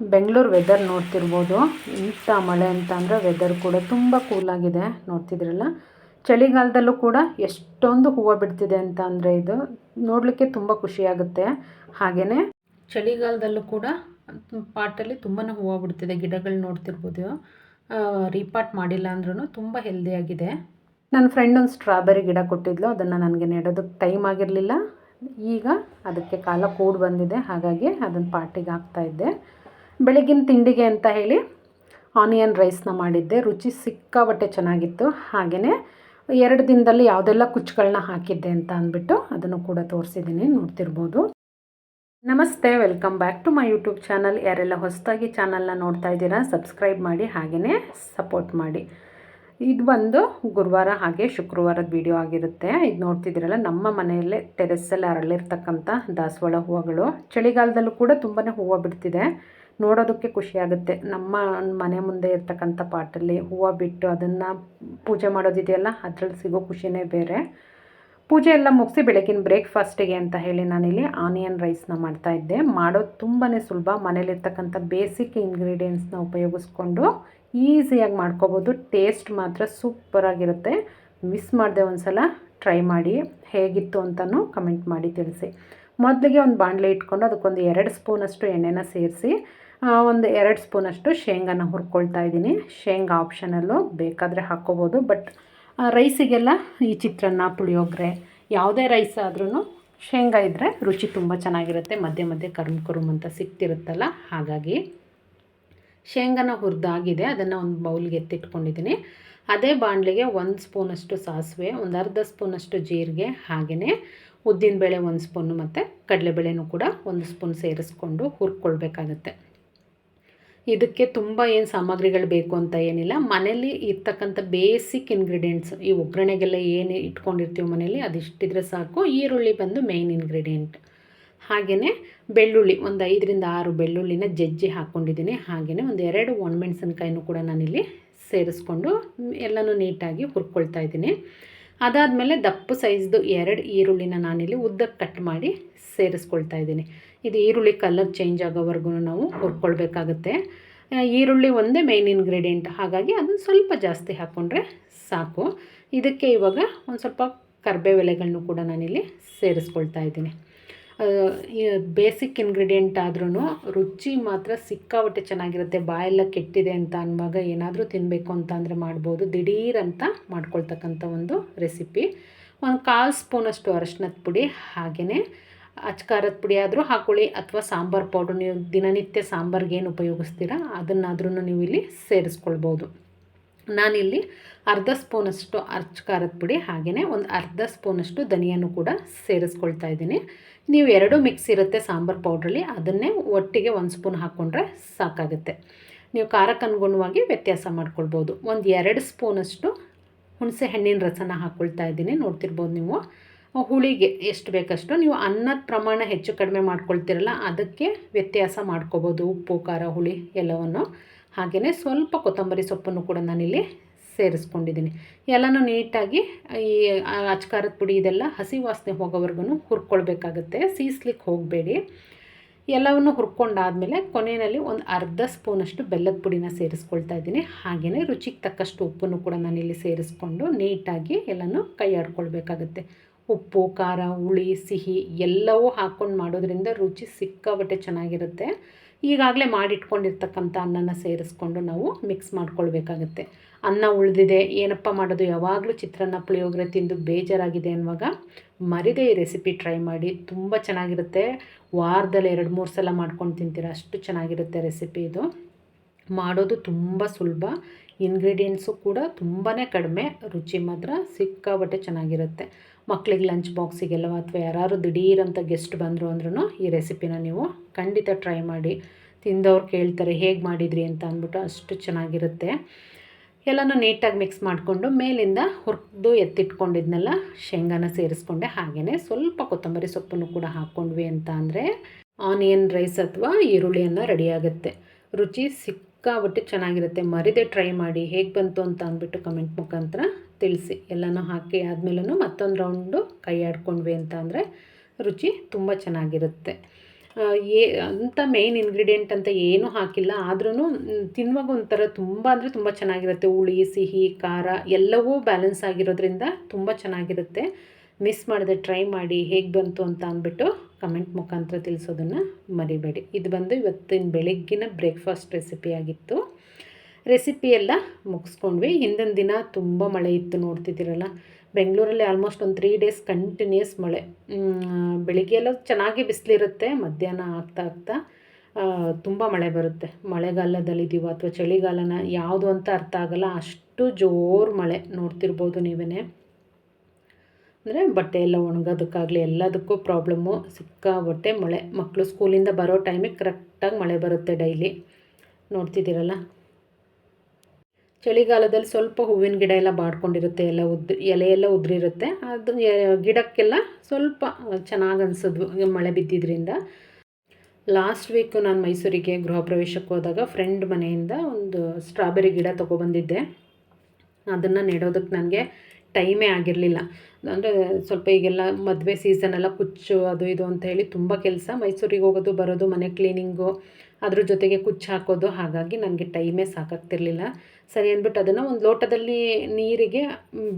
Bengaluru weather ನೋಡ್ತಿರ್ಬೋದು. ಇಂಥ ಮಳೆ ಅಂತ ಅಂದರೆ ವೆದರ್ ಕೂಡ ತುಂಬ ಕೂಲಾಗಿದೆ. ನೋಡ್ತಿದ್ರಲ್ಲ, ಚಳಿಗಾಲದಲ್ಲೂ ಕೂಡ ಎಷ್ಟೊಂದು ಹೂವು ಬಿಡ್ತಿದೆ ಅಂತ ಅಂದರೆ ಇದು ನೋಡಲಿಕ್ಕೆ ತುಂಬ ಖುಷಿಯಾಗುತ್ತೆ. ಹಾಗೆಯೇ ಚಳಿಗಾಲದಲ್ಲೂ ಕೂಡ ಪಾಟಲ್ಲಿ ತುಂಬಾ ಹೂವು ಬಿಡ್ತಿದೆ. ಗಿಡಗಳು ನೋಡ್ತಿರ್ಬೋದು, ರೀಪಾಟ್ ಮಾಡಿಲ್ಲ ಅಂದ್ರೂ ತುಂಬ ಹೆಲ್ದಿಯಾಗಿದೆ. ನನ್ನ ಫ್ರೆಂಡ್ ಒಂದು ಸ್ಟ್ರಾಬೆರಿ ಗಿಡ ಕೊಟ್ಟಿದ್ಲು, ಅದನ್ನು ನನಗೆ ನೆಡೋದಕ್ಕೆ ಟೈಮ್ ಆಗಿರಲಿಲ್ಲ. ಈಗ ಅದಕ್ಕೆ ಕಾಲ ಕೂಡಿ ಬಂದಿದೆ, ಹಾಗಾಗಿ ಅದನ್ನು ಪಾಟಿಗೆ ಹಾಕ್ತಾಯಿದ್ದೆ. ಬೆಳಗಿನ ತಿಂಡಿಗೆ ಅಂತ ಹೇಳಿ ಆನಿಯನ್ ರೈಸ್ನ ಮಾಡಿದ್ದೆ. ರುಚಿ ಸಿಕ್ಕಾಬಟ್ಟೆ ಚೆನ್ನಾಗಿತ್ತು. ಹಾಗೆಯೇ 2 ದಿನದಲ್ಲಿ ಯಾವುದೆಲ್ಲ ಕುಚ್ಚುಗಳನ್ನ ಹಾಕಿದ್ದೆ ಅಂತ ಅಂದ್ಬಿಟ್ಟು ಅದನ್ನು ಕೂಡ ತೋರಿಸಿದ್ದೀನಿ, ನೋಡ್ತಿರ್ಬೋದು. ನಮಸ್ತೆ, welcome back to my YouTube channel. ಯಾರೆಲ್ಲ ಹೊಸದಾಗಿ ಚಾನಲ್ನ ನೋಡ್ತಾ ಇದ್ದೀರಾ, ಸಬ್ಸ್ಕ್ರೈಬ್ ಮಾಡಿ, ಹಾಗೆಯೇ ಸಪೋರ್ಟ್ ಮಾಡಿ. ಇದು ಬಂದು ಗುರುವಾರ ಹಾಗೆ ಶುಕ್ರವಾರದ ವಿಡಿಯೋ ಆಗಿರುತ್ತೆ. ಇದು ನೋಡ್ತಿದ್ದೀರಲ್ಲ, ನಮ್ಮ ಮನೆಯಲ್ಲೇ ಟೆರೆಸ್ಸಲ್ಲಿ ಅರಳಿರ್ತಕ್ಕಂಥ ದಾಸವಾಳ ಹೂವುಗಳು. ಚಳಿಗಾಲದಲ್ಲೂ ಕೂಡ ತುಂಬಾ ಹೂವು ಬಿಡ್ತಿದೆ. ನೋಡೋದಕ್ಕೆ ಖುಷಿಯಾಗುತ್ತೆ. ನಮ್ಮ ಮನೆ ಮುಂದೆ ಇರ್ತಕ್ಕಂಥ ಪಾಟಲ್ಲಿ ಹೂವು ಬಿಟ್ಟು ಅದನ್ನು ಪೂಜೆ ಮಾಡೋದಿದೆಯಲ್ಲ, ಅದರಲ್ಲಿ ಸಿಗೋ ಖುಷಿನೇ ಬೇರೆ. ಪೂಜೆ ಎಲ್ಲ ಮುಗಿಸಿ ಬೆಳಗಿನ ಬ್ರೇಕ್ಫಾಸ್ಟಿಗೆ ಅಂತ ಹೇಳಿ ನಾನಿಲ್ಲಿ ಆನಿಯನ್ ರೈಸ್ನ ಮಾಡ್ತಾಯಿದ್ದೆ. ಮಾಡೋದು ತುಂಬಾ ಸುಲಭ. ಮನೇಲಿರ್ತಕ್ಕಂಥ ಬೇಸಿಕ್ ಇಂಗ್ರೀಡಿಯೆಂಟ್ಸ್ನ ಉಪಯೋಗಿಸ್ಕೊಂಡು ಈಸಿಯಾಗಿ ಮಾಡ್ಕೋಬೋದು. ಟೇಸ್ಟ್ ಮಾತ್ರ ಸೂಪರಾಗಿರುತ್ತೆ. ಮಿಸ್ ಮಾಡದೆ ಒಂದು ಸಲ ಟ್ರೈ ಮಾಡಿ. ಹೇಗಿತ್ತು ಅಂತಲೂ ಕಮೆಂಟ್ ಮಾಡಿ ತಿಳಿಸಿ. ಮೊದಲಿಗೆ ಒಂದು ಬಾಣಲೆ ಇಟ್ಕೊಂಡು ಅದಕ್ಕೊಂದು 2 ಸ್ಪೂನಷ್ಟು ಎಣ್ಣೆನ ಸೇರಿಸಿ ಒಂದು 2 ಸ್ಪೂನಷ್ಟು ಶೇಂಗಾನ ಹುರ್ಕೊಳ್ತಾ ಇದ್ದೀನಿ. ಶೇಂಗಾ ಆಪ್ಷನಲ್ಲು, ಬೇಕಾದರೆ ಹಾಕ್ಕೋಬೋದು. ಬಟ್ ರೈಸಿಗೆಲ್ಲ ಈ ಚಿತ್ರಾನ್ನ, ಪುಳಿಯೋಗರೆ, ಯಾವುದೇ ರೈಸ್ ಆದ್ರೂ ಶೇಂಗಾ ಇದ್ದರೆ ರುಚಿ ತುಂಬ ಚೆನ್ನಾಗಿರುತ್ತೆ. ಮಧ್ಯೆ ಮಧ್ಯೆ ಕರುಮ್ ಅಂತ ಸಿಕ್ತಿರುತ್ತಲ್ಲ, ಹಾಗಾಗಿ ಶೇಂಗಾನ ಹುರಿದಾಗಿದೆ. ಅದನ್ನು ಒಂದು ಬೌಲ್ಗೆ ಎತ್ತಿಟ್ಕೊಂಡಿದ್ದೀನಿ. ಅದೇ ಬಾಣಲೆಗೆ 1 ಸ್ಪೂನಷ್ಟು ಸಾಸಿವೆ, ಒಂದು ಅರ್ಧ ಸ್ಪೂನಷ್ಟು ಜೀರಿಗೆ, ಹಾಗೆಯೇ ಉದ್ದಿನಬೇಳೆ 1 ಸ್ಪೂನು ಮತ್ತು ಕಡಲೆಬೇಳೆನೂ ಕೂಡ 1 ಸ್ಪೂನ್ ಸೇರಿಸ್ಕೊಂಡು ಹುರ್ಕೊಳ್ಬೇಕಾಗತ್ತೆ. ಇದಕ್ಕೆ ತುಂಬ ಏನು ಸಾಮಗ್ರಿಗಳು ಬೇಕು ಅಂತ ಏನಿಲ್ಲ. ಮನೇಲಿ ಇರ್ತಕ್ಕಂಥ ಬೇಸಿಕ್ ಇಂಗ್ರೀಡಿಯೆಂಟ್ಸ್, ಈ ಒಗ್ಗರಣೆಗೆಲ್ಲ ಏನು ಇಟ್ಕೊಂಡಿರ್ತೀವಿ ಮನೇಲಿ, ಅದಿಷ್ಟಿದ್ರೆ ಸಾಕು. ಈರುಳ್ಳಿ ಬಂದು ಮೇಯ್ನ್ ಇಂಗ್ರೀಡಿಯೆಂಟ್. ಹಾಗೆಯೇ ಬೆಳ್ಳುಳ್ಳಿ ಒಂದು 5ರಿಂದ 6 ಬೆಳ್ಳುಳ್ಳಿನ ಜಜ್ಜಿ ಹಾಕ್ಕೊಂಡಿದ್ದೀನಿ. ಹಾಗೆಯೇ ಒಂದು 2 ಒಣಮೆಣಸಿನ್ಕಾಯಿನೂ ಕೂಡ ನಾನಿಲ್ಲಿ ಸೇರಿಸ್ಕೊಂಡು ಎಲ್ಲನೂ ನೀಟಾಗಿ ಹುರ್ಕೊಳ್ತಾ ಇದ್ದೀನಿ. ಅದಾದಮೇಲೆ ದಪ್ಪ ಸೈಜ್ದು 2 ಈರುಳ್ಳಿನ ನಾನಿಲ್ಲಿ ಉದ್ದಕ್ಕೆ ಕಟ್ ಮಾಡಿ ಸೇರಿಸ್ಕೊಳ್ತಾ ಇದ್ದೀನಿ. ಇದು ಈರುಳ್ಳಿ ಕಲರ್ ಚೇಂಜ್ ಆಗೋವರೆಗೂ ನಾವು ಹುರ್ಕೊಳ್ಬೇಕಾಗುತ್ತೆ. ಈರುಳ್ಳಿ ಒಂದೇ ಮೇಯ್ನ್ ಇಂಗ್ರೀಡಿಯೆಂಟ್, ಹಾಗಾಗಿ ಅದನ್ನು ಸ್ವಲ್ಪ ಜಾಸ್ತಿ ಹಾಕ್ಕೊಂಡ್ರೆ ಸಾಕು. ಇದಕ್ಕೆ ಇವಾಗ ಒಂದು ಸ್ವಲ್ಪ ಕರಿಬೇವು ಎಲೆಗಳನ್ನು ಕೂಡ ನಾನಿಲ್ಲಿ ಸೇರಿಸ್ಕೊಳ್ತಾ ಇದ್ದೀನಿ. ಬೇಸಿಕ್ ಇಂಗ್ರೀಡಿಯೆಂಟ್ ಆದ್ರೂ ರುಚಿ ಮಾತ್ರ ಸಿಕ್ಕಾಪಟ್ಟೆ ಚೆನ್ನಾಗಿರುತ್ತೆ. ಬಾಯೆಲ್ಲ ಕೆಟ್ಟಿದೆ ಅಂತ ಅನ್ನುವಾಗ ಏನಾದರೂ ತಿನ್ನಬೇಕು ಅಂತ ಅಂದರೆ ಮಾಡ್ಬೋದು. ದಿಢೀರಂತ ಮಾಡ್ಕೊಳ್ತಕ್ಕಂಥ ಒಂದು ರೆಸಿಪಿ. ಒಂದು 1/4 ಸ್ಪೂನಷ್ಟು ಅರಶಿನದ ಪುಡಿ, ಹಾಗೆಯೇ ಅಚ್ಕಾರದ ಪುಡಿ ಆದರೂ ಹಾಕ್ಕೊಳ್ಳಿ, ಅಥವಾ ಸಾಂಬಾರು ಪೌಡ್ರ್, ನೀವು ದಿನನಿತ್ಯ ಸಾಂಬಾರ್ಗೆ ಏನು ಉಪಯೋಗಿಸ್ತೀರಾ ಅದನ್ನಾದ್ರೂ ನೀವು ಇಲ್ಲಿ ಸೇರಿಸ್ಕೊಳ್ಬೋದು. ನಾನಿಲ್ಲಿ ಅರ್ಧ ಸ್ಪೂನಷ್ಟು ಖಾರದ ಪುಡಿ, ಹಾಗೆಯೇ ಒಂದು ಅರ್ಧ ಸ್ಪೂನಷ್ಟು ಧನಿಯನ್ನು ಕೂಡ ಸೇರಿಸ್ಕೊಳ್ತಾ ಇದ್ದೀನಿ. ನೀವು 2 ಮಿಕ್ಸ್ ಇರುತ್ತೆ ಸಾಂಬಾರು ಪೌಡ್ರಲ್ಲಿ, ಅದನ್ನೇ ಒಟ್ಟಿಗೆ 1 ಸ್ಪೂನ್ ಹಾಕ್ಕೊಂಡ್ರೆ ಸಾಕಾಗುತ್ತೆ. ನೀವು ಖಾರಕ್ಕೆ ಅನುಗುಣವಾಗಿ ವ್ಯತ್ಯಾಸ ಮಾಡ್ಕೊಳ್ಬೋದು. ಒಂದು 2 ಸ್ಪೂನಷ್ಟು ಹುಣಸೆ ಹಣ್ಣಿನ ರಸನ ಹಾಕ್ಕೊಳ್ತಾ ಇದ್ದೀನಿ. ನೋಡ್ತಿರ್ಬೋದು ನೀವು. ಹುಳಿಗೆ ಎಷ್ಟು ಬೇಕಷ್ಟು, ನೀವು ಅನ್ನದ ಪ್ರಮಾಣ ಹೆಚ್ಚು ಕಡಿಮೆ ಮಾಡ್ಕೊಳ್ತೀರಲ್ಲ, ಅದಕ್ಕೆ ವ್ಯತ್ಯಾಸ ಮಾಡ್ಕೋಬೋದು. ಉಪ್ಪು, ಖಾರ, ಹುಳಿ ಎಲ್ಲವನ್ನು. ಹಾಗೆಯೇ ಸ್ವಲ್ಪ ಕೊತ್ತಂಬರಿ ಸೊಪ್ಪನ್ನು ಕೂಡ ನಾನಿಲ್ಲಿ ಸೇರಿಸ್ಕೊಂಡಿದ್ದೀನಿ. ಎಲ್ಲನೂ ನೀಟಾಗಿ ಈ ಅಚ್ಕಾರದ ಪುಡಿ ಇದೆಲ್ಲ ಹಸಿ ವಾಸನೆ ಹೋಗೋವರೆಗೂ ಹುರ್ಕೊಳ್ಬೇಕಾಗುತ್ತೆ. ಸೀಸ್ಲಿಕ್ಕೆ ಹೋಗಬೇಡಿ. ಎಲ್ಲವನ್ನು ಹುರ್ಕೊಂಡಾದಮೇಲೆ ಕೊನೆಯಲ್ಲಿ ಒಂದು ಅರ್ಧ ಸ್ಪೂನಷ್ಟು ಬೆಲ್ಲದ ಪುಡಿನ ಸೇರಿಸ್ಕೊಳ್ತಾ ಇದ್ದೀನಿ. ಹಾಗೆಯೇ ರುಚಿಗೆ ತಕ್ಕಷ್ಟು ಉಪ್ಪನ್ನು ಕೂಡ ನಾನಿಲ್ಲಿ ಸೇರಿಸ್ಕೊಂಡು ನೀಟಾಗಿ ಎಲ್ಲನೂ ಕೈ ಆಡ್ಕೊಳ್ಬೇಕಾಗುತ್ತೆ. ಉಪ್ಪು, ಖಾರ, ಹುಳಿ, ಸಿಹಿ ಎಲ್ಲವೂ ಹಾಕ್ಕೊಂಡು ಮಾಡೋದ್ರಿಂದ ರುಚಿ ಸಿಕ್ಕಾಬಟ್ಟೆ ಚೆನ್ನಾಗಿರುತ್ತೆ. ಈಗಾಗಲೇ ಮಾಡಿಟ್ಕೊಂಡಿರ್ತಕ್ಕಂಥ ಅನ್ನನ ಸೇರಿಸ್ಕೊಂಡು ನಾವು ಮಿಕ್ಸ್ ಮಾಡ್ಕೊಳ್ಬೇಕಾಗತ್ತೆ. ಅನ್ನ ಉಳಿದಿದೆ, ಏನಪ್ಪ ಮಾಡೋದು, ಯಾವಾಗಲೂ ಚಿತ್ರಾನ್ನ, ಪುಳಿಯೋಗರೆ ತಿಂದು ಬೇಜಾರಾಗಿದೆ ಅನ್ನುವಾಗ ಮರಿದೇ ಈ ರೆಸಿಪಿ ಟ್ರೈ ಮಾಡಿ. ತುಂಬ ಚೆನ್ನಾಗಿರುತ್ತೆ. ವಾರದಲ್ಲಿ 2-3 ಸಲ ಮಾಡ್ಕೊಂಡು ತಿಂತೀರ, ಅಷ್ಟು ಚೆನ್ನಾಗಿರುತ್ತೆ ರೆಸಿಪಿ ಇದು. ಮಾಡೋದು ತುಂಬ ಸುಲಭ. ಇಂಗ್ರೀಡಿಯೆಂಟ್ಸು ಕೂಡ ತುಂಬಾ ಕಡಿಮೆ. ರುಚಿ ಮಾತ್ರ ಸಿಕ್ಕಾಬಟ್ಟೆ ಚೆನ್ನಾಗಿರುತ್ತೆ. ಮಕ್ಕಳಿಗೆ ಲಂಚ್ ಬಾಕ್ಸಿಗೆಲ್ಲ, ಅಥವಾ ಯಾರು ದಿಢೀರಂತ ಗೆಸ್ಟ್ ಬಂದರು ಅಂದ್ರೂ ಈ ರೆಸಿಪಿನ ನೀವು ಖಂಡಿತ ಟ್ರೈ ಮಾಡಿ. ತಿಂದವ್ರು ಕೇಳ್ತಾರೆ ಹೇಗೆ ಮಾಡಿದ್ರಿ ಅಂತ ಅಂದ್ಬಿಟ್ಟು, ಅಷ್ಟು ಚೆನ್ನಾಗಿರುತ್ತೆ. ಎಲ್ಲನೂ ನೀಟಾಗಿ ಮಿಕ್ಸ್ ಮಾಡಿಕೊಂಡು ಮೇಲಿಂದ ಹುರಿದು ಎತ್ತಿಟ್ಕೊಂಡಿದ್ನೆಲ್ಲ ಶೇಂಗಾನ ಸೇರಿಸ್ಕೊಂಡೆ. ಹಾಗೆಯೇ ಸ್ವಲ್ಪ ಕೊತ್ತಂಬರಿ ಸೊಪ್ಪನ್ನು ಕೂಡ ಹಾಕ್ಕೊಂಡ್ವಿ ಅಂತ ಅಂದರೆ ಆನಿಯನ್ ರೈಸ್ ಅಥವಾ ಈರುಳ್ಳಿಯನ್ನು ರೆಡಿಯಾಗುತ್ತೆ. ರುಚಿ ಸಿಕ್ಕಾಬಟ್ಟೆ ಚೆನ್ನಾಗಿರುತ್ತೆ. ಮರಿದೇ ಟ್ರೈ ಮಾಡಿ. ಹೇಗೆ ಬಂತು ಅಂತ ಅಂದ್ಬಿಟ್ಟು ಕಮೆಂಟ್ ಮುಖಾಂತರ ತಿಳಿಸಿ. ಎಲ್ಲನೂ ಹಾಕಿ ಆದಮೇಲೂ ಮತ್ತೊಂದು ರೌಂಡು ಕೈ ಆಡ್ಕೊಂಡ್ವಿ ಅಂತ ಅಂದರೆ ರುಚಿ ತುಂಬ ಚೆನ್ನಾಗಿರುತ್ತೆ. ಅಂತ ಮೇಯ್ನ್ ಇಂಗ್ರೀಡಿಯೆಂಟ್ ಅಂತ ಏನೂ ಹಾಕಿಲ್ಲ. ಆದ್ರೂ ತಿನ್ನುವಾಗ ಒಂಥರ ತುಂಬ ಅಂದರೆ ತುಂಬ ಚೆನ್ನಾಗಿರುತ್ತೆ. ಹುಳಿ, ಸಿಹಿ, ಖಾರ ಎಲ್ಲವೂ ಬ್ಯಾಲೆನ್ಸ್ ಆಗಿರೋದ್ರಿಂದ ತುಂಬ ಚೆನ್ನಾಗಿರುತ್ತೆ. ಮಿಸ್ ಮಾಡದೆ ಟ್ರೈ ಮಾಡಿ ಹೇಗೆ ಬಂತು ಅಂತ ಅಂದ್ಬಿಟ್ಟು ಕಮೆಂಟ್ ಮುಖಾಂತರ ತಿಳಿಸೋದನ್ನು ಮರಿಬೇಡಿ. ಇದು ಬಂದು ಇವತ್ತಿನ ಬೆಳಗ್ಗಿನ ಬ್ರೇಕ್ಫಾಸ್ಟ್ ರೆಸಿಪಿ ಆಗಿತ್ತು. ರೆಸಿಪಿ ಎಲ್ಲ ಮುಗಿಸ್ಕೊಂಡ್ವಿ. ಹಿಂದಿನ ದಿನ ತುಂಬ ಮಳೆ ಇತ್ತು, ನೋಡ್ತಿದ್ದೀರಲ್ಲ. ಬೆಂಗಳೂರಲ್ಲಿ ಆಲ್ಮೋಸ್ಟ್ ಒಂದು 3 ಡೇಸ್ ಕಂಟಿನ್ಯೂಸ್ ಮಳೆ. ಬೆಳಿಗ್ಗೆ ಎಲ್ಲ ಚೆನ್ನಾಗಿ ಬಿಸಿಲಿರುತ್ತೆ, ಮಧ್ಯಾಹ್ನ ಆಗ್ತಾ ತುಂಬ ಮಳೆ ಬರುತ್ತೆ. ಮಳೆಗಾಲದಲ್ಲಿದ್ದೀವೋ ಅಥವಾ ಚಳಿಗಾಲನ ಯಾವುದು ಅಂತ ಅರ್ಥ ಆಗಲ್ಲ, ಅಷ್ಟು ಜೋರು ಮಳೆ. ನೋಡ್ತಿರ್ಬೋದು ನೀವೇ. ಅಂದರೆ ಬಟ್ಟೆ ಎಲ್ಲ ಒಣಗೋದಕ್ಕಾಗಲಿ ಎಲ್ಲದಕ್ಕೂ ಪ್ರಾಬ್ಲಮ್ಮು. ಸಿಕ್ಕಾಬಟ್ಟೆ ಮಳೆ. ಮಕ್ಕಳು ಸ್ಕೂಲಿಂದ ಬರೋ ಟೈಮಿಗೆ ಕರೆಕ್ಟಾಗಿ ಮಳೆ ಬರುತ್ತೆ ಡೈಲಿ. ನೋಡ್ತಿದ್ದೀರಲ್ಲ. ಚಳಿಗಾಲದಲ್ಲಿ ಸ್ವಲ್ಪ ಹೂವಿನ ಗಿಡ ಎಲ್ಲ ಬಾಡ್ಕೊಂಡಿರುತ್ತೆ, ಎಲೆ ಎಲ್ಲ ಉದುರಿರುತ್ತೆ. ಅದು ಗಿಡಕ್ಕೆಲ್ಲ ಸ್ವಲ್ಪ ಚೆನ್ನಾಗಿ ಅನಿಸಿದ್ವು ಮಳೆ ಬಿದ್ದಿದ್ದರಿಂದ. ಲಾಸ್ಟ್ ವೀಕು ನಾನು ಮೈಸೂರಿಗೆ ಗೃಹ ಪ್ರವೇಶಕ್ಕೆ ಹೋದಾಗ ಫ್ರೆಂಡ್ ಮನೆಯಿಂದ ಒಂದು ಸ್ಟ್ರಾಬೆರಿ ಗಿಡ ತೊಗೊಬಂದಿದ್ದೆ. ಅದನ್ನು ನೆಡೋದಕ್ಕೆ ನನಗೆ ಟೈಮೇ ಆಗಿರಲಿಲ್ಲ. ಅಂದರೆ ಸ್ವಲ್ಪ ಈಗೆಲ್ಲ ಮದುವೆ ಸೀಸನೆಲ್ಲ ಕುಚ್ಚು ಅದು ಇದು ಅಂತ ಹೇಳಿ ತುಂಬ ಕೆಲಸ. ಮೈಸೂರಿಗೆ ಹೋಗೋದು ಬರೋದು, ಮನೆ ಕ್ಲೀನಿಂಗು, ಅದ್ರ ಜೊತೆಗೆ ಕುಚ್ಚು ಹಾಕೋದು. ಹಾಗಾಗಿ ನನಗೆ ಟೈಮೇ ಸಾಕಾಗ್ತಿರ್ಲಿಲ್ಲ. ಸರಿ ಅಂದ್ಬಿಟ್ಟು ಅದನ್ನು ಒಂದು ಲೋಟದಲ್ಲಿ ನೀರಿಗೆ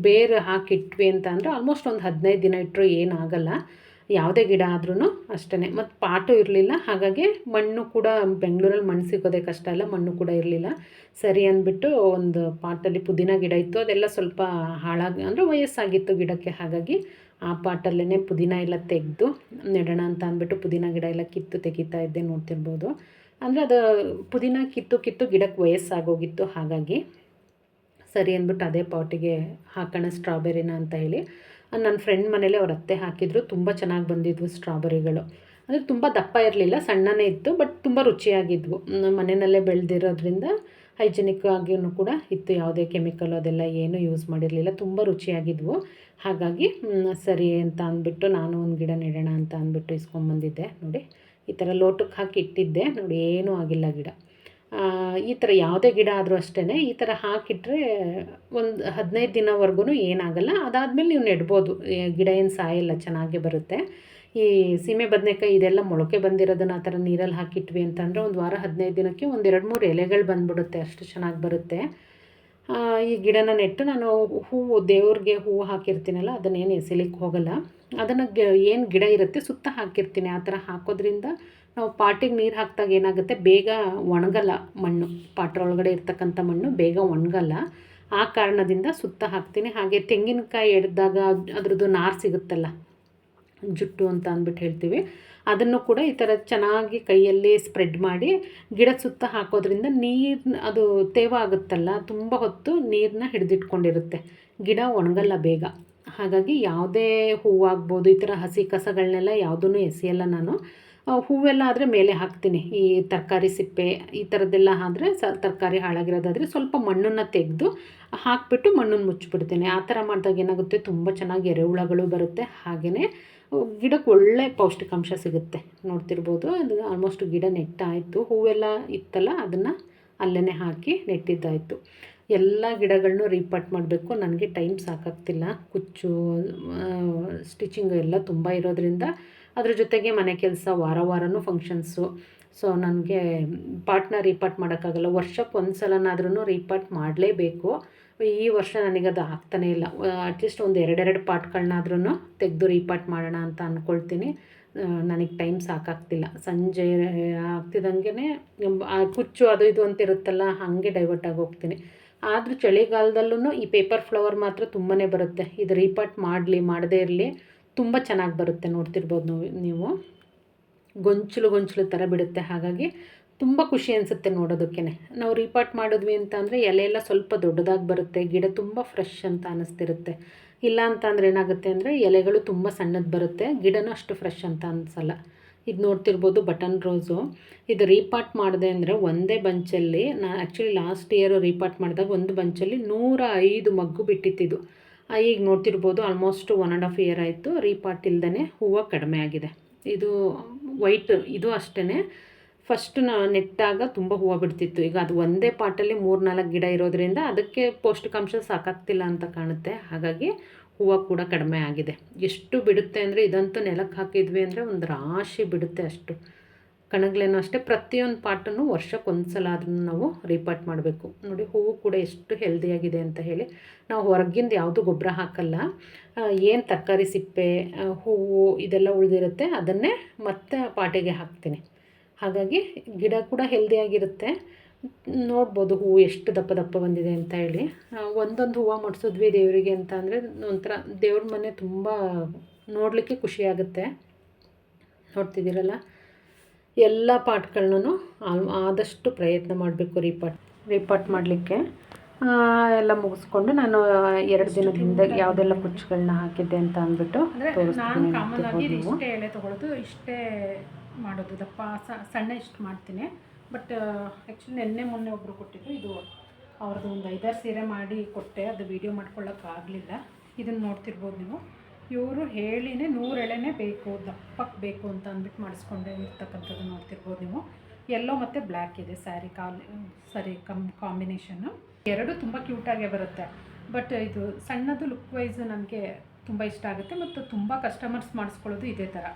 ಬೇರು ಹಾಕಿಟ್ವಿ ಅಂತ ಅಂದರೆ ಆಲ್ಮೋಸ್ಟ್ ಒಂದು 15 ದಿನ ಇಟ್ಟರು ಏನಾಗಲ್ಲ, ಯಾವುದೇ ಗಿಡ ಆದ್ರೂ ಅಷ್ಟೇ. ಮತ್ತು ಪಾಟು ಇರಲಿಲ್ಲ, ಹಾಗಾಗಿ ಮಣ್ಣು ಕೂಡ ಬೆಂಗಳೂರಲ್ಲಿ ಮಣ್ಣು ಸಿಗೋದೇ ಕಷ್ಟ ಇಲ್ಲ, ಮಣ್ಣು ಕೂಡ ಇರಲಿಲ್ಲ. ಸರಿ ಅಂದ್ಬಿಟ್ಟು ಒಂದು ಪಾಟಲ್ಲಿ ಪುದೀನ ಗಿಡ ಇತ್ತು, ಅದೆಲ್ಲ ಸ್ವಲ್ಪ ಹಾಳಾಗಿ ಅಂದರೆ ವಯಸ್ಸಾಗಿತ್ತು ಗಿಡಕ್ಕೆ. ಹಾಗಾಗಿ ಆ ಪಾಟಲ್ಲೇ ಪುದೀನ ಎಲ್ಲ ತೆಗೆದು ನೆಡೋಣ ಅಂತ ಅಂದ್ಬಿಟ್ಟು ಪುದೀನ ಗಿಡ ಎಲ್ಲ ತೆಗಿತಾ ಇದ್ದೆ, ನೋಡ್ತಿರ್ಬೋದು. ಅಂದರೆ ಅದು ಪುದೀನ ಕಿತ್ತು ಗಿಡಕ್ಕೆ ವಯಸ್ಸಾಗೋಗಿತ್ತು. ಹಾಗಾಗಿ ಸರಿ ಅಂದ್ಬಿಟ್ಟು ಅದೇ ಪಾಟಿಗೆ ಹಾಕೋಣ ಸ್ಟ್ರಾಬೆರಿನ ಅಂತ ಹೇಳಿ ನನ್ನ ಫ್ರೆಂಡ್ ಮನೇಲಿ ಅವ್ರ ಅತ್ತೆ ಹಾಕಿದ್ರು. ತುಂಬ ಚೆನ್ನಾಗಿ ಬಂದಿದ್ವು ಸ್ಟ್ರಾಬೆರಿಗಳು. ಅಂದರೆ ತುಂಬ ದಪ್ಪ ಇರಲಿಲ್ಲ, ಸಣ್ಣನೇ ಇತ್ತು, ಬಟ್ ತುಂಬ ರುಚಿಯಾಗಿದ್ವು. ಮನೆಯಲ್ಲೇ ಬೆಳೆದಿರೋದ್ರಿಂದ ಹೈಜಿನಿಕ್ ಆಗಿಯೂ ಕೂಡ ಇತ್ತು, ಯಾವುದೇ ಕೆಮಿಕಲ್ ಅದೆಲ್ಲ ಏನೂ ಯೂಸ್ ಮಾಡಿರಲಿಲ್ಲ, ತುಂಬ ರುಚಿಯಾಗಿದ್ವು. ಹಾಗಾಗಿ ಸರಿ ಅಂತ ಅಂದ್ಬಿಟ್ಟು ನಾನು ಒಂದು ಗಿಡ ನೆಡೋಣ ಅಂತ ಅಂದ್ಬಿಟ್ಟು ಇಸ್ಕೊಂಬಂದಿದ್ದೆ. ನೋಡಿ, ಈ ಥರ ಲೋಟಕ್ಕೆ ಹಾಕಿ ಇಟ್ಟಿದ್ದೆ. ನೋಡಿ, ಏನೂ ಆಗಿಲ್ಲ ಗಿಡ. ಈ ಥರ ಯಾವುದೇ ಗಿಡ ಆದರೂ ಅಷ್ಟೇ, ಈ ಥರ ಹಾಕಿಟ್ರೆ ಒಂದು 15 ದಿನವರೆಗೂ ಏನಾಗಲ್ಲ. ಅದಾದಮೇಲೆ ನೀವು ನೆಡ್ಬೋದು, ಗಿಡ ಏನು ಸಾಯಲ್ಲ, ಚೆನ್ನಾಗೇ ಬರುತ್ತೆ. ಈ ಸೀಮೆ ಬದನೆಕಾಯಿ ಇದೆಲ್ಲ ಮೊಳಕೆ ಬಂದಿರೋದನ್ನು ಆ ಥರ ನೀರಲ್ಲಿ ಹಾಕಿಟ್ವಿ ಅಂತಂದರೆ ಒಂದು ವಾರ 15 ದಿನಕ್ಕೆ ಒಂದು 2-3 ಎಲೆಗಳು ಬಂದ್ಬಿಡುತ್ತೆ, ಅಷ್ಟು ಚೆನ್ನಾಗಿ ಬರುತ್ತೆ. ಈ ಗಿಡನ ನೆಟ್ಟು ನಾನು ದೇವ್ರಿಗೆ ಹೂವು ಹಾಕಿರ್ತೀನಲ್ಲ, ಅದನ್ನೇನು ಎಸಿಲಿಕ್ಕೆ ಹೋಗಲ್ಲ. ಅದನ್ನು ಏನು ಗಿಡ ಇರುತ್ತೆ ಸುತ್ತ ಹಾಕಿರ್ತೀನಿ. ಆ ಥರ ಹಾಕೋದ್ರಿಂದ ನಾವು ಪಾಟಿಗೆ ನೀರು ಹಾಕಿದಾಗ ಏನಾಗುತ್ತೆ, ಬೇಗ ಒಣಗಲ್ಲ ಮಣ್ಣು, ಪಾಟ್ರೊಳಗಡೆ ಇರ್ತಕ್ಕಂಥ ಮಣ್ಣು ಬೇಗ ಒಣಗಲ್ಲ. ಆ ಕಾರಣದಿಂದ ಸುತ್ತ ಹಾಕ್ತೀನಿ. ಹಾಗೆ ತೆಂಗಿನಕಾಯಿ ಎಡ್ದಾಗ ಅದ್ರದ್ದು ನಾರು ಸಿಗುತ್ತಲ್ಲ, ಜುಟ್ಟು ಅಂತ ಅಂದ್ಬಿಟ್ಟು ಹೇಳ್ತೀವಿ, ಅದನ್ನು ಕೂಡ ಈ ಥರ ಚೆನ್ನಾಗಿ ಕೈಯಲ್ಲಿ ಸ್ಪ್ರೆಡ್ ಮಾಡಿ ಗಿಡದ ಸುತ್ತ ಹಾಕೋದ್ರಿಂದ ನೀರು ಅದು ತೇವ ಆಗುತ್ತಲ್ಲ, ತುಂಬ ಹೊತ್ತು ನೀರನ್ನ ಹಿಡಿದಿಟ್ಕೊಂಡಿರುತ್ತೆ, ಗಿಡ ಒಣಗಲ್ಲ ಬೇಗ. ಹಾಗಾಗಿ ಯಾವುದೇ ಹೂವಾಗ್ಬೋದು, ಈ ಥರ ಹಸಿ ಕಸಗಳನ್ನೆಲ್ಲ ಯಾವುದೂ ಎಸೆಯಲ್ಲ ನಾನು. ಹೂವೆಲ್ಲ ಆದರೆ ಮೇಲೆ ಹಾಕ್ತೀನಿ. ಈ ತರಕಾರಿ ಸಿಪ್ಪೆ ಈ ಥರದ್ದೆಲ್ಲ ಆದರೆ ತರಕಾರಿ ಹಾಳಾಗಿರೋದಾದರೆ ಸ್ವಲ್ಪ ಮಣ್ಣನ್ನು ತೆಗೆದು ಹಾಕಿಬಿಟ್ಟು ಮಣ್ಣನ್ನು ಮುಚ್ಚಿಬಿಡ್ತೀನಿ. ಆ ಥರ ಮಾಡಿದಾಗ ಏನಾಗುತ್ತೆ, ತುಂಬ ಚೆನ್ನಾಗಿ ಎರೆಹುಳಗಳು ಬರುತ್ತೆ. ಹಾಗೆಯೇ ಗಿಡಕ್ಕೆ ಒಳ್ಳೆ ಪೌಷ್ಟಿಕಾಂಶ ಸಿಗುತ್ತೆ. ನೋಡ್ತಿರ್ಬೋದು, ಅದು ಆಲ್ಮೋಸ್ಟ್ ಗಿಡ ನೆಟ್ಟಾಯಿತು. ಹೂವೆಲ್ಲ ಇತ್ತಲ್ಲ, ಅದನ್ನು ಅಲ್ಲೇ ಹಾಕಿ ನೆಟ್ಟಿದ್ದಾಯಿತು. ಎಲ್ಲ ಗಿಡಗಳನ್ನೂ ರೀಪಾಟ್ ಮಾಡಬೇಕು. ನನಗೆ ಟೈಮ್ ಸಾಕಾಗ್ತಿಲ್ಲ, ಕುಚ್ಚು ಸ್ಟಿಚಿಂಗ್ ಎಲ್ಲ ತುಂಬ ಇರೋದ್ರಿಂದ. ಅದ್ರ ಜೊತೆಗೆ ಮನೆ ಕೆಲಸ, ವಾರನೂ ಫಂಕ್ಷನ್ಸು. ಸೊ ನನಗೆ ಪಾಟ್ನ ರೀಪಾಟ್ ಮಾಡೋಕ್ಕಾಗಲ್ಲ. ವರ್ಷಕ್ಕೆ ಒಂದು ಸಲನಾದ್ರೂ ರೀಪಾಟ್ ಮಾಡಲೇಬೇಕು. ಈ ವರ್ಷ ನನಗದು ಆಗ್ತಾನೇ ಇಲ್ಲ. ಅಟ್ಲೀಸ್ಟ್ ಒಂದು 2 ಪಾಟ್ಗಳನ್ನಾದ್ರೂ ತೆಗೆದು ರೀಪಾಟ್ ಮಾಡೋಣ ಅಂತ ಅಂದ್ಕೊಳ್ತೀನಿ. ನನಗೆ ಟೈಮ್ ಸಾಕಾಗ್ತಿಲ್ಲ. ಸಂಜೆ ಆಗ್ತಿದ್ದಂಗೆ ಕುಚ್ಚು ಅದು ಇದು ಅಂತ ಇರುತ್ತಲ್ಲ, ಹಾಗೆ ಡೈವರ್ಟ್ ಆಗಿ ಹೋಗ್ತೀನಿ. ಆದರೂ ಚಳಿಗಾಲದಲ್ಲೂ ಈ ಪೇಪರ್ ಫ್ಲವರ್ ಮಾತ್ರ ತುಂಬಾ ಬರುತ್ತೆ. ಇದು ರೀಪಾಟ್ ಮಾಡದೇ ಇರಲಿ, ತುಂಬ ಚೆನ್ನಾಗಿ ಬರುತ್ತೆ. ನೋಡ್ತಿರ್ಬೋದು ನೀವು, ಗೊಂಚಲು ಥರ ಬಿಡುತ್ತೆ. ಹಾಗಾಗಿ ತುಂಬ ಖುಷಿ ಅನಿಸುತ್ತೆ ನೋಡೋದಕ್ಕೆ. ನಾವು ರೀಪಾಟ್ ಮಾಡಿದ್ವಿ ಅಂತ ಅಂದರೆ ಎಲೆ ಎಲ್ಲ ಸ್ವಲ್ಪ ದೊಡ್ಡದಾಗಿ ಬರುತ್ತೆ, ಗಿಡ ತುಂಬ ಫ್ರೆಶ್ ಅಂತ ಅನ್ನಿಸ್ತಿರುತ್ತೆ. ಇಲ್ಲ ಅಂತ ಅಂದರೆ ಏನಾಗುತ್ತೆ ಅಂದರೆ ಎಲೆಗಳು ತುಂಬ ಸಣ್ಣದು ಬರುತ್ತೆ, ಗಿಡನೂ ಅಷ್ಟು ಫ್ರೆಶ್ ಅಂತ ಅನಿಸಲ್ಲ. ಇದು ನೋಡ್ತಿರ್ಬೋದು ಬಟನ್ ರೋಸು. ಇದು ರೀಪಾಟ್ ಮಾಡಿದೆ ಅಂದರೆ ಒಂದೇ ಬಂಚಲ್ಲಿ, ನಾನು ಆ್ಯಕ್ಚುಲಿ ಲಾಸ್ಟ್ ಇಯರು ರೀಪಾಟ್ ಮಾಡಿದಾಗ ಒಂದು ಬಂಚಲ್ಲಿ 105 ಮಗ್ಗು ಬಿಟ್ಟಿತ್ತಿದ್ದು. ಈಗ ನೋಡ್ತಿರ್ಬೋದು ಆಲ್ಮೋಸ್ಟ್ 1.5 ಇಯರ್ ಆಯಿತು ರೀಪಾಟ್ ಇಲ್ದೇ ಹೂವು ಕಡಿಮೆ ಆಗಿದೆ. ಇದು ವೈಟ್, ಇದು ಅಷ್ಟೇ. ಫಸ್ಟ್ ನೆಟ್ಟಾಗ ತುಂಬ ಹೂವು ಬಿಡ್ತಿತ್ತು. ಈಗ ಅದು ಒಂದೇ ಪಾಟಲ್ಲಿ 3-4 ಗಿಡ ಇರೋದ್ರಿಂದ ಅದಕ್ಕೆ ಪೌಷ್ಟಿಕಾಂಶ ಸಾಕಾಗ್ತಿಲ್ಲ ಅಂತ ಕಾಣುತ್ತೆ. ಹಾಗಾಗಿ ಹೂವು ಕೂಡ ಕಡಿಮೆ ಆಗಿದೆ. ಎಷ್ಟು ಬಿಡುತ್ತೆ ಅಂದರೆ, ಇದಂತೂ ನೆಲಕ್ಕೆ ಹಾಕಿದ್ವಿ ಅಂದರೆ ಒಂದು ರಾಶಿ ಬಿಡುತ್ತೆ ಅಷ್ಟು. ಕಣಗ್ಲೇನೂ ಅಷ್ಟೇ ಪ್ರತಿಯೊಂದು ಪಾಟನ್ನು ವರ್ಷಕ್ಕೊಂದು ಸಲ ಅದನ್ನು ನಾವು ರೀಪಾಟ್ ಮಾಡಬೇಕು. ನೋಡಿ ಹೂವು ಕೂಡ ಎಷ್ಟು ಹೆಲ್ದಿಯಾಗಿದೆ ಅಂತ ಹೇಳಿ. ನಾವು ಹೊರಗಿಂದ ಯಾವುದು ಗೊಬ್ಬರ ಹಾಕಲ್ಲ. ಏನು ತರಕಾರಿ ಸಿಪ್ಪೆ ಹೂವು ಇದೆಲ್ಲ ಉಳಿದಿರುತ್ತೆ ಅದನ್ನೇ ಮತ್ತೆ ಪಾಟಿಗೆ ಹಾಕ್ತೀನಿ. ಹಾಗಾಗಿ ಗಿಡ ಕೂಡ ಹೆಲ್ದಿಯಾಗಿರುತ್ತೆ. ನೋಡ್ಬೋದು ಹೂವು ಎಷ್ಟು ದಪ್ಪ ದಪ್ಪ ಬಂದಿದೆ ಅಂತ ಹೇಳಿ. ಒಂದೊಂದು ಹೂವು ಮುಡ್ಸಿದ್ವಿ ದೇವರಿಗೆ ಅಂತ ಅಂದರೆ ಒಂಥರ ದೇವ್ರ ಮನೆ ತುಂಬ ನೋಡಲಿಕ್ಕೆ ಖುಷಿಯಾಗುತ್ತೆ. ನೋಡ್ತಿದ್ದೀರಲ್ಲ, ಎಲ್ಲ ಪಾಟ್ಗಳನ್ನೂ ಆದಷ್ಟು ಪ್ರಯತ್ನ ಮಾಡಬೇಕು ರೀಪಾಟ್ ಮಾಡಲಿಕ್ಕೆ. ಎಲ್ಲ ಮುಗಿಸ್ಕೊಂಡು ನಾನು 2 ದಿನದ ಹಿಂದೆ ಯಾವುದೆಲ್ಲ ಕುಚ್ಚುಗಳನ್ನ ಹಾಕಿದ್ದೆ ಅಂತ ಅಂದ್ಬಿಟ್ಟು ತೋರಿಸ್ತೀನಿ. ಇಷ್ಟೇ ಎಳೆ ತೊಗೊಳ್ಳೋದು, ಇಷ್ಟೇ ಮಾಡೋದು, ದಪ್ಪ ಸಣ್ಣ ಇಷ್ಟು ಮಾಡ್ತೀನಿ. ಬಟ್ ಆ್ಯಕ್ಚುಲಿ ನೆನ್ನೆ ಮೊನ್ನೆ ಒಬ್ಬರು ಕೊಟ್ಟಿದ್ದು, ಇದು ಅವ್ರದ್ದು ಒಂದು 5-6 ಸೀರೆ ಮಾಡಿ ಕೊಟ್ಟೆ, ಅದು ವೀಡಿಯೋ ಮಾಡ್ಕೊಳ್ಳೋಕ್ಕಾಗಲಿಲ್ಲ. ಇದನ್ನು ನೋಡ್ತಿರ್ಬೋದು ನೀವು. ಇವರು ಹೇಳಿನೇ 100 ಎಳೆನೇ ಬೇಕು, ದಪ್ಪಕ್ಕೆ ಬೇಕು ಅಂತ ಅಂದ್ಬಿಟ್ಟು ಮಾಡಿಸ್ಕೊಂಡೆ ಇರ್ತಕ್ಕಂಥದ್ದು ನೋಡ್ತಿರ್ಬೋದು ನೀವು. ಯೆಲ್ಲೋ ಮತ್ತು ಬ್ಲ್ಯಾಕ್ ಇದೆ ಸ್ಯಾರಿ ಕಾಂಬಿನೇಷನ್ನು. ಎರಡು ತುಂಬ ಕ್ಯೂಟಾಗೇ ಬರುತ್ತೆ. ಬಟ್ ಇದು ಸಣ್ಣದು ಲುಕ್ ವೈಸ್ ನನಗೆ ತುಂಬ ಇಷ್ಟ ಆಗುತ್ತೆ. ಮತ್ತು ತುಂಬ ಕಸ್ಟಮರ್ಸ್ ಮಾಡಿಸ್ಕೊಳ್ಳೋದು ಇದೇ ಥರ.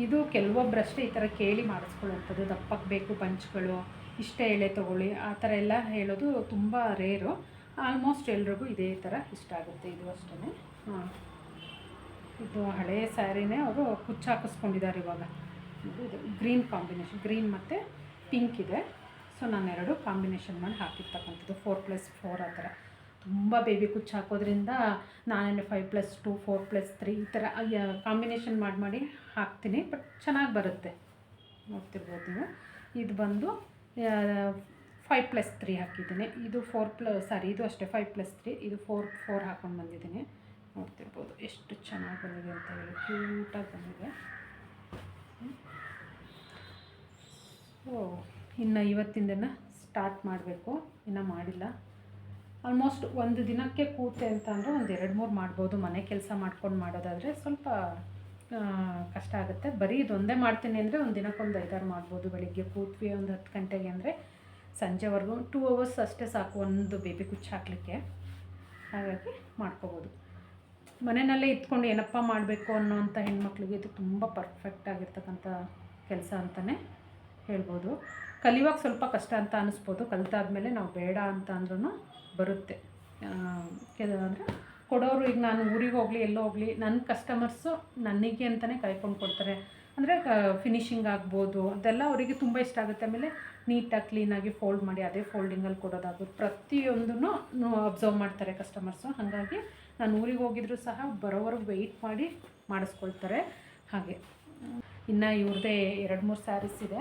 ಇದು ಕೆಲವೊಬ್ಬರಷ್ಟೇ ಈ ಥರ ಕೇಳಿ ಮಾಡಿಸ್ಕೊಳ್ಳೋಂಥದ್ದು, ದಪ್ಪಕ್ಕೆ ಬೇಕು ಪಂಚ್ಗಳು, ಇಷ್ಟೇ ಎಳೆ ತೊಗೊಳ್ಳಿ ಆ ಥರ ಎಲ್ಲ ಹೇಳೋದು ತುಂಬ ರೇರು. ಆಲ್ಮೋಸ್ಟ್ ಎಲ್ರಿಗೂ ಇದೇ ಥರ ಇಷ್ಟ ಆಗುತ್ತೆ. ಇದು ಅಷ್ಟೇ. ಇದು ಹಳೆಯ ಸ್ಯಾರಿನೇ ಅವರು ಕುಚ್ಚು ಹಾಕಿಸ್ಕೊಂಡಿದ್ದಾರೆ ಇವಾಗ. ಇದು ಗ್ರೀನ್ ಕಾಂಬಿನೇಷನ್, ಗ್ರೀನ್ ಮತ್ತು ಪಿಂಕ್ ಇದೆ. ಸೊ ನಾನು 2 ಕಾಂಬಿನೇಷನ್ ಮಾಡಿ ಹಾಕಿರ್ತಕ್ಕಂಥದ್ದು 4+4 ಆ ಥರ. ತುಂಬ ಬೇಬಿ ಕುಚ್ಚು ಹಾಕೋದ್ರಿಂದ ನಾನೇ 5+2 4+3 ಈ ಥರ ಕಾಂಬಿನೇಷನ್ ಮಾಡಿ ಹಾಕ್ತೀನಿ. ಬಟ್ ಚೆನ್ನಾಗಿ ಬರುತ್ತೆ, ನೋಡ್ತಿರ್ಬೋದು ನೀವು. ಇದು ಬಂದು 5+3 ಹಾಕಿದ್ದೀನಿ. ಇದು ಇದು ಅಷ್ಟೇ 5+3, ಇದು 4 ಹಾಕೊಂಡು ಬಂದಿದ್ದೀನಿ. ನೋಡ್ತಿರ್ಬೋದು ಎಷ್ಟು ಚೆನ್ನಾಗಿ ಬಂದಿದೆ ಅಂತ ಹೇಳಿ, ಕ್ಯೂಟಾಗಿ ಬಂದಿದೆ. ಸೊ ಇನ್ನು ಇವತ್ತಿನ ದಿನ ಸ್ಟಾರ್ಟ್ ಮಾಡಬೇಕು, ಇನ್ನೂ ಮಾಡಿಲ್ಲ. ಆಲ್ಮೋಸ್ಟ್ ಒಂದು ದಿನಕ್ಕೆ ಕೂತೆ ಅಂತ ಅಂದರೆ ಒಂದು 2-3 ಮಾಡ್ಬೋದು. ಮನೆ ಕೆಲಸ ಮಾಡ್ಕೊಂಡು ಮಾಡೋದಾದರೆ ಸ್ವಲ್ಪ ಕಷ್ಟ ಆಗುತ್ತೆ. ಬರೀ ಇದೊಂದೇ ಮಾಡ್ತೀನಿ ಅಂದರೆ ಒಂದು ದಿನಕ್ಕೊಂದು 5-6 ಮಾಡ್ಬೋದು. ಬೆಳಿಗ್ಗೆ ಕೂತ್ವಿ ಒಂದು 10 ಗಂಟೆಗೆ ಅಂದರೆ ಸಂಜೆವರೆಗೂ 2 ಅವರ್ಸ್ ಅಷ್ಟೇ ಸಾಕು ಒಂದು ಬೇಬಿ ಕುಚ್ಚು ಹಾಕಲಿಕ್ಕೆ. ಹಾಗಾಗಿ ಮಾಡ್ಕೋಬೋದು. ಮನೆಯಲ್ಲೇ ಇತ್ಕೊಂಡು ಏನಪ್ಪ ಮಾಡಬೇಕು ಅನ್ನೋವಂಥ ಹೆಣ್ಮಕ್ಳಿಗೆ ಇದು ತುಂಬ ಪರ್ಫೆಕ್ಟ್ ಆಗಿರ್ತಕ್ಕಂಥ ಕೆಲಸ ಅಂತಲೇ ಹೇಳ್ಬೋದು. ಕಲಿಯುವಾಗ ಸ್ವಲ್ಪ ಕಷ್ಟ ಅಂತ ಅನ್ನಿಸ್ಬೋದು, ಕಲಿತಾದ್ಮೇಲೆ ನಾವು ಬೇಡ ಅಂತ ಅಂದ್ರೂ ಬರುತ್ತೆ. ಅಂದರೆ ಕೊಡೋರು, ಈಗ ನಾನು ಊರಿಗೆ ಹೋಗಲಿ ಎಲ್ಲೋ ಹೋಗಲಿ ನನ್ನ ಕಸ್ಟಮರ್ಸು ನನಗೆ ಅಂತಲೇ ಕಾಯ್ಕೊಂಡು ಕೊಡ್ತಾರೆ. ಅಂದರೆ ಫಿನಿಶಿಂಗ್ ಆಗ್ಬೋದು, ಅದೆಲ್ಲ ಅವರಿಗೆ ತುಂಬ ಇಷ್ಟ ಆಗುತ್ತೆ. ಆಮೇಲೆ ನೀಟಾಗಿ ಕ್ಲೀನಾಗಿ ಫೋಲ್ಡ್ ಮಾಡಿ ಅದೇ ಫೋಲ್ಡಿಂಗಲ್ಲಿ ಕೊಡೋದಾಗೋದು ಪ್ರತಿಯೊಂದನ್ನು ಅಬ್ಸರ್ವ್ ಮಾಡ್ತಾರೆ ಕಸ್ಟಮರ್ಸು. ಹಾಗಾಗಿ ನಾನು ಊರಿಗೆ ಹೋಗಿದ್ರು ಸಹ ಬರೋವರೆಗೆ ವೆಯ್ಟ್ ಮಾಡಿ ಮಾಡಿಸ್ಕೊಳ್ತಾರೆ. ಹಾಗೆ ಇನ್ನು ಇವ್ರದ್ದೇ 2-3 ಸ್ಯಾರೀಸ್ ಇದೆ.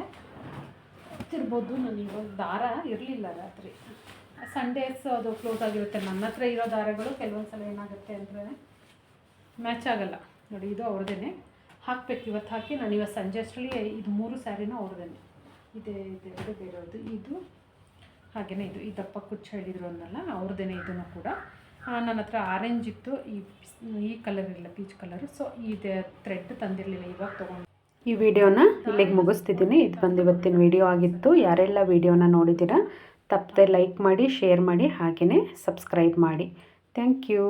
ಗೊತ್ತಿರ್ಬೋದು, ನಾನು ಇವಾಗ ದಾರ ಇರಲಿಲ್ಲ ರಾತ್ರಿ, ಸಂಡೇಸ್ ಅದು ಕ್ಲೋಸ್ ಆಗಿರುತ್ತೆ. ನನ್ನ ಹತ್ರ ಇರೋ ದಾರಗಳು ಕೆಲವೊಂದು ಸಲ ಏನಾಗುತ್ತೆ ಅಂದರೆ ಮ್ಯಾಚ್ ಆಗೋಲ್ಲ. ನೋಡಿ ಇದು ಅವ್ರದ್ದೇ ಹಾಕಬೇಕು. ಇವತ್ತು ಹಾಕಿ ನಾನು ಇವತ್ತು ಸಂಜೆ ಅಷ್ಟರಲ್ಲಿ ಇದು 3 ಸ್ಯಾರಿನೂ ಅವ್ರದ್ದೇ ಇದೆ. ಇದೆರಡು ಬೇರೆಯವ್ರದ್ದು. ಇದು ಹಾಗೆಯೇ ಇದು ಈ ದಪ್ಪ ಕುಚ್ಚು ಹೇಳಿದ್ರು ಅನ್ನಲ್ಲ, ಅವ್ರದ್ದೇ. ಇದನ್ನು ಕೂಡ ನನ್ನ ಹತ್ರ ಆರೆಂಜ್ ಇತ್ತು, ಈ ಕಲರ್ ಇಲ್ಲ, ಪೀಚ್ ಕಲರು. ಸೊ ಇದು ಥ್ರೆಡ್ ತಂದಿರಲಿಲ್ಲ, ಇವಾಗ ತೊಗೊಂಡು. ಈ ವಿಡಿಯೋನ ಇಲ್ಲಿಗೆ ಮುಗಿಸ್ತಿದ್ದೀನಿ. ಇದು ಬಂದು ಇವತ್ತಿನ ವಿಡಿಯೋ ಆಗಿತ್ತು. ಯಾರೆಲ್ಲ ವಿಡಿಯೋನ ನೋಡಿದ್ದೀರಾ ತಪ್ಪದೆ ಲೈಕ್ ಮಾಡಿ, ಶೇರ್ ಮಾಡಿ, ಹಾಗೆಯೇ ಸಬ್ಸ್ಕ್ರೈಬ್ ಮಾಡಿ. Thank you.